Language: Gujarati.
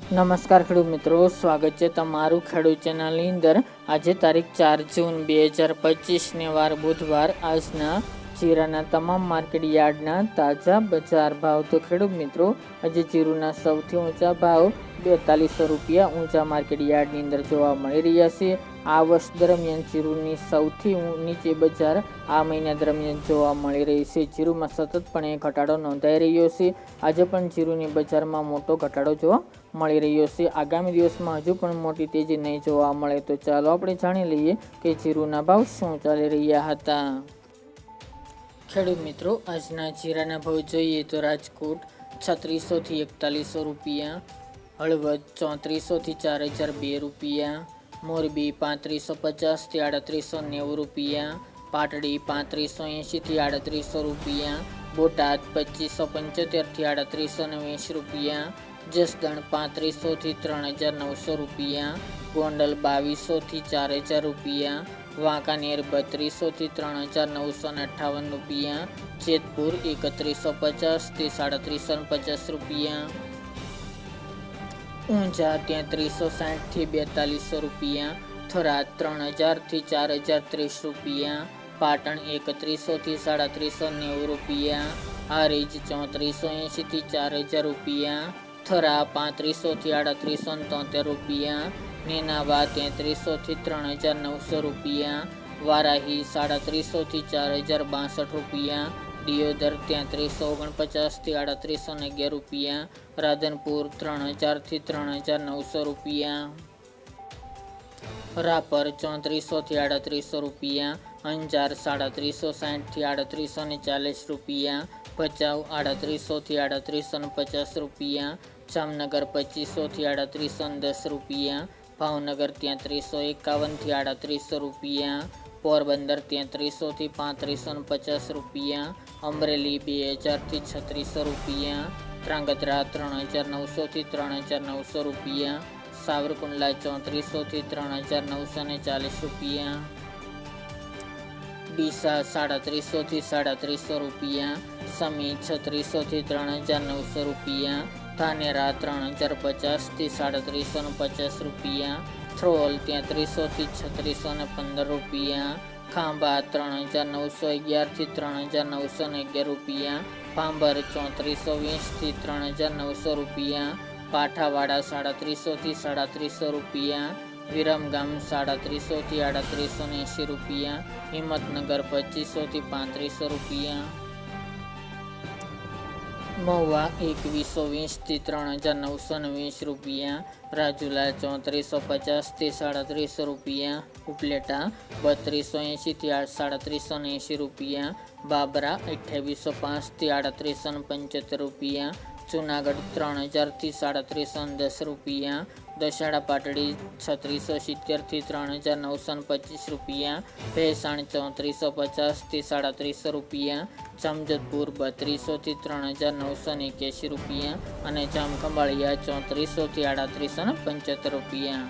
નમસ્કાર ખેડૂત મિત્રો, સ્વાગત છે તમારું ખેડૂત ચેનલની અંદર। આજે તારીખ 4 જૂન 2025 વાર બુધવાર। આજના જીરાના તમામ માર્કેટ યાર્ડના તાજા બજાર ભાવ। તો ખેડૂત મિત્રો, આજે જીરુના સૌથી ઊંચા ભાવ 4200 રૂપિયા ઊંચા માર્કેટ યાર્ડની અંદર જોવા મળી રહ્યા છે। આ વર્ષ દરમિયાન જીરુની સૌથી નીચી બજાર આ મહિના દરમિયાન જોવા મળી રહી છે। જીરુમાં સતતપણે ઘટાડો નોંધાઈ રહ્યો છે। આજે પણ જીરુની બજારમાં મોટો ઘટાડો જોવા મળી રહ્યો છે। આગામી દિવસમાં હજુ પણ મોટી તેજી નહીં જોવા મળે। તો ચાલો આપણે જાણી લઈએ કે જીરુના ભાવ શું ચાલી રહ્યા હતા। ખેડૂત મિત્રો, આજના જીરાના ભાવ જોઈએ તો રાજકોટ 3600 થી 4100 રૂપિયા, હળવદ 3400 થી 4002 રૂપિયા, મોરબી 3550 થી 3890 રૂપિયા, પાટડી 3580 થી 3800 રૂપિયા, બોટાદ 2575 થી 3820 રૂપિયા, જસદણ 3500 થી 3900 રૂપિયા, ગોંડલ 2200 થી 4000 રૂપિયા, વાંકાનેર 3200 થી 3958 રૂપિયા, જેતપુર 3150 થી 3750 રૂપિયા, ઊંઝા 3360 થી 4200 રૂપિયા, થરાદ 3000 થી 4030 રૂપિયા, પાટણ 3100 થી 3790 રૂપિયા, હારીજ 3480 થી 4000 રૂપિયા, થરા 3500 થી 3873 રૂપિયા, નેનાવા 3300 થી 3900 રૂપિયા, વારાહી 3700 થી 4062 રૂપિયા, દિયોદર 3349 થી 3811 રૂપિયા, રાધનપુર 3000 થી 3900 રૂપિયા, રાપર 3400 થી 3800 રૂપિયા, અંજાર 3760 થી 3840 રૂપિયા, ભચાઉ 3800 થી 3850 રૂપિયા, જામનગર 2500 થી 3810 રૂપિયા, ભાવનગર 3351 થી 3800 રૂપિયા, પોરબંદર 3300 થી 3550 રૂપિયા, અમરેલી 2000 થી 3600 રૂપિયા, ધ્રાંગધ્રા 3900 થી 3900 રૂપિયા, સાવરકુંડલા 3400 થી 3940 રૂપિયા, ડીસા 3700 થી 3700 રૂપિયા, સમી 3600 થી 3900 રૂપિયા, ધાનેરા 3050 થી 3750 રૂપિયા, થ્રોલ 3300 થી 3615 રૂપિયા, ખાંભા 3911 થી 3911 રૂપિયા, ભાંભર 3420 થી 3900 રૂપિયા, પાઠાવાડા 3700 થી 3700 રૂપિયા, વિરમગામ 3700 થી 3880 રૂપિયા, હિંમતનગર 2500 થી 3500 રૂપિયા, મહુવા 2120 થી 3920 રૂપિયા, રાજુલા 3450 થી 3700 રૂપિયા, ઉપલેટા 3280 થી 3780 રૂપિયા, બાબરા 2805 થી 3875 રૂપિયા, જુનાગઢ 3000 થી 3710 રૂપિયા, દશાડા પાટડી 3670 થી 3925 રૂપિયા, ભેસાણ 3450 થી 3700 રૂપિયા, જામજોધપુર 3200 થી 3981 રૂપિયા અને જામખંભાળિયા 3400 થી 3875 રૂપિયા।